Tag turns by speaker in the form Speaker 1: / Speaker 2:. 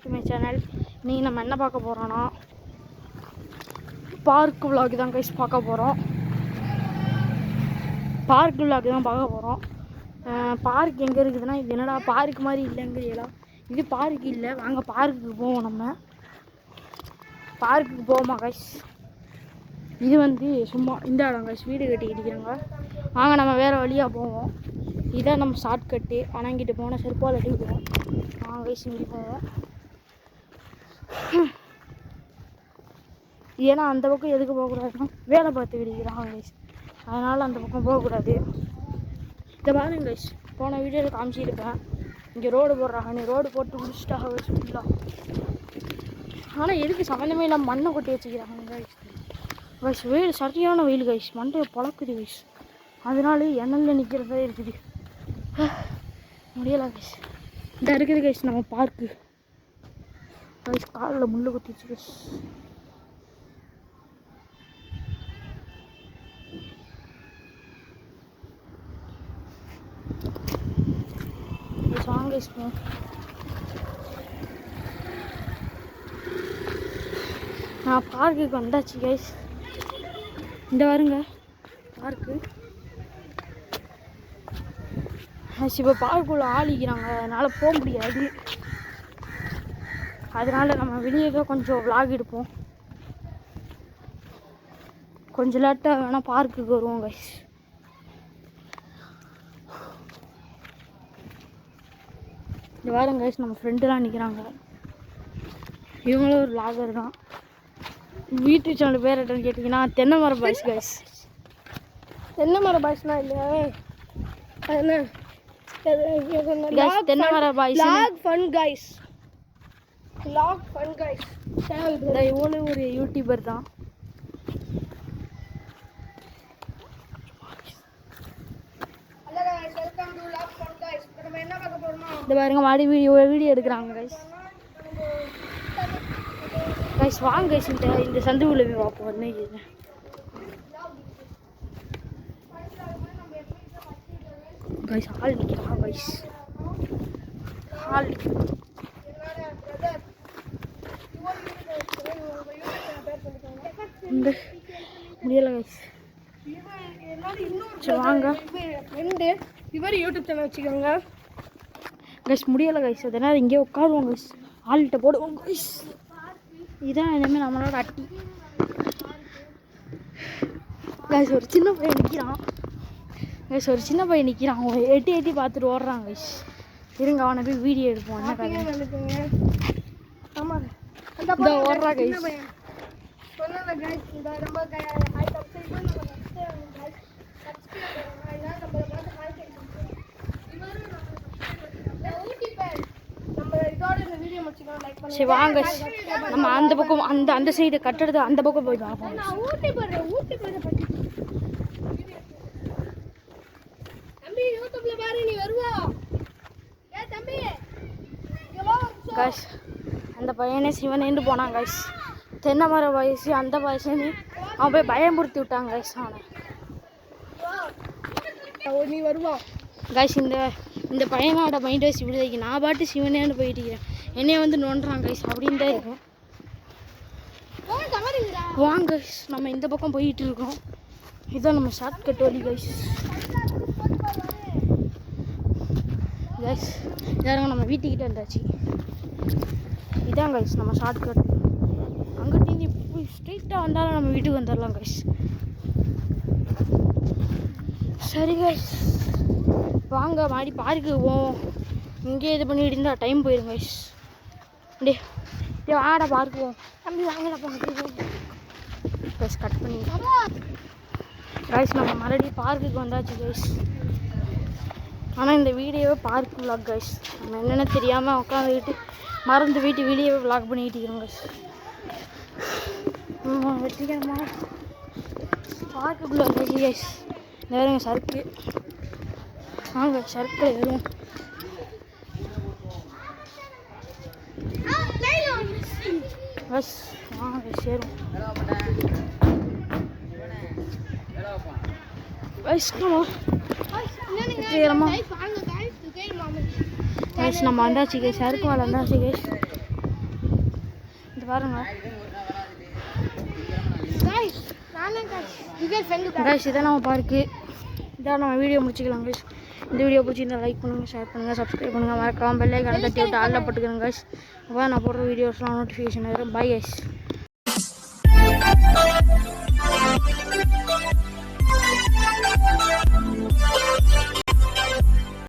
Speaker 1: To my channel. இன்றைக்கி நம்ம என்ன பார்க்க போகிறோன்னா பார்க் விலாக் தான் கைஸ் பார்க்க போகிறோம். பார்க் விலாக் தான் பார்க்க போகிறோம். பார்க் எங்கே இருக்குதுன்னா, இது என்னடா பார்க் மாதிரி இல்லைங்கிறீங்களா? இது பார்க் இல்லை, வாங்க பார்க்குக்கு போவோம். நம்ம பார்க்குக்கு போவோமா கைஸ்? இது வந்து சும்மா இந்த இடம் கைஸ், வீடு கட்டிக்கிட்டுக்கிறாங்க. வாங்க நம்ம வேறு வழியாக போவோம். இதான் நம்ம ஷார்ட்கட்டு. வணங்கிட்டு போனால் செருப்பால் அடிக்கிடுவோம். வாங்க கைஸ் இப்படி போவோம். ஏன்னா அந்த பக்கம் எதுக்கு போகக்கூடாதுன்னா வேலை பார்த்து கிடைக்கிறாங்க கைஸ், அதனால் அந்த பக்கம் போகக்கூடாது. இதை பாருங்க கைஸ், போன வீடியோவில் காமிச்சிருப்பேன். இங்கே ரோடு போடுறாங்க, நீ ரோடு போட்டு முடிச்சுட்டாக கைஸ் ஃபுல்லாக. ஆனால் எதுக்கு சம்மந்தமே இல்லாமல் மண்ணை கொட்டி வச்சுக்கிறாங்க கைஸ். கைஸ் வெயில் சரியான வெயில் கைஸ், மண்டையை பழக்குது கைஸ். அதனால எண்ணெயில் நிற்கிறதே இருக்குது, முடியலை கைஸ். இந்த இருக்குது கைஸ் நம்ம பார்க்கு கைஸ். காலில் முள்ளு குத்திச்சு கைஸ். வாங்க கைஸ் போவோம். நான் பார்க்குக்கு வந்தாச்சு கைஸ். இந்த வருங்க பார்க்கு. இப்போ பார்க்குள்ளே ஆளிக்கிறாங்க, அதனால் போக முடியாது. அதனால் நம்ம வெளியே தான் கொஞ்சம் விலாக் எடுப்போம். கொஞ்சம் லேட்டாக வேணால் பார்க்குக்கு வருவோம் கைஸ். இந்த வாரம் கைஸ் நம்ம ஃப்ரெண்டுலாம் நிற்கிறாங்க. இவங்களும் ஒரு விலாகர் தான். யூடியூப் சேனல் பேர் என்னன்னு கேட்டிங்கன்னா தென்னை மரம் பாய்ஸ் கைஸ். தென்னை மரம் பாய்ஸ்னால் இல்லையா, அது என்ன தென்னை மரம் boys fun guys. Lock fun guys channel. இவ்வளோ ஒரு யூடியூபர் தான். இந்த பாருங்க மாடி வீடியோ எடுக்கிறாங்க கைஸ். கைஸ் வாங்க கைஸ், இந்த சந்து உள்ள போய் பார்ப்போம். என்ன கைஸ் ஆள் நிற்கிறாங்க கைஸ், ஆள் இந்த முடியலை கைஸ். சரி வாங்க, இவர் யூடியூப் சேனல் வச்சுக்கோங்க கைஸ். முடியலை கைஸ், அதனால் இங்கே உட்காருவோம் கைஸ், ஆள்கிட்ட போடுவோம் கைஸ். இதான் இனிமேல் நம்மளோட அட்டி கைஸ். ஒரு சின்ன பையன் நிற்கிறான் கைஸ், ஒரு சின்ன பையன் நிற்கிறான். அவன் எட்டி எட்டி பார்த்துட்டு ஓடுறான் கைஸ். இருங்க அவனை போய் வீடியோ எடுப்போம். என்ன கதை? ஆமாம் இந்த ஓடுறா கைஸ். சரி வாங்க நம்ம அந்த பக்கம் அந்த சைடு கட்டுறது அந்த பக்கம் போய் பார்ப்போம். கைஸ் அந்த பையனே சிவனேன்னு போனான் கைஸ். தென்னை மர வயசு அந்த வயசுன்னு அவன் போய் பயமுறுத்தி விட்டாங்க கைஸ். அவனை நீ வருவான் கைஸ். இந்த பையனோட மைண்ட் வயசு இப்படி தான். நான் பாட்டு சிவனேன்னு போயிட்டு இருக்கிறேன், என்னைய வந்து நோண்டுறான் கைஸ். அப்படின்னு தான் இருக்கும். வாங்க கைஸ் நம்ம இந்த பக்கம் போயிட்டு இருக்கோம். இதுதான் நம்ம ஷார்ட்கட் வழி கைஸ். கைஸ் யாருங்க நம்ம வீட்டுக்கிட்ட இருந்தாச்சு. இதான் கைஸ் நம்ம ஷார்ட்கட். அங்கிட்டு போய் ஸ்ட்ரெயிட்டாக வந்தாலும் நம்ம வீட்டுக்கு வந்துடலாம் கைஸ். சரி கைஸ் வாங்க மாடி பார்க்கு போவோம். இங்கே இது பண்ணிட்டு இருந்தால் டைம் போயிடும் கைஸ். டே வாடா பார்க்கு போவோம். தம்பி வாங்கடா போங்க கைஸ். கட் பண்ணி கைஸ் நம்ம மறுபடியும் பார்க்குக்கு வந்தாச்சு கைஸ். ஆனால் இந்த வீடியோவே பார்க் விலாக் கைஸ். நம்ம என்னென்ன தெரியாமல் உட்காந்துக்கிட்டு மறந்து வீடியோவை விலாக் பண்ணிக்கிட்டு இருக்கிறோம் கைஸ். வெற்றிகரமாக பார்க்குக்குள்ளே வந்தாச்சு கைஸ். வேறுங்க சருக்கு வாங்க சர்க்கிள் ஏறும். பஸ் வாங்க சேரும் வயசுக்குமா வெற்றிகரமாக கைஸ் நம்ம வந்தாச்சு கைஸ். சருக்கு மேலே வந்தாச்சு கைஸ். இது பாருங்க கைஸ், இதான் நம்ம பார்க்கு. இதான் நம்ம வீடியோ முடிச்சுக்கலாம் கைஸ். இந்த வீடியோ பிடிச்சிருந்தா லைக் பண்ணுங்கள், ஷேர் பண்ணுங்கள், சப்ஸ்கிரைப் பண்ணுங்கள், மறக்காம பெல் ஐகானை தட்டி விட்டு ஆல்ல போட்டுக்கிறேன் கைஸ். அப்போ நான் போடுற வீடியோஸ்லாம் நோட்டிஃபிகேஷன் வரும். Bye guys.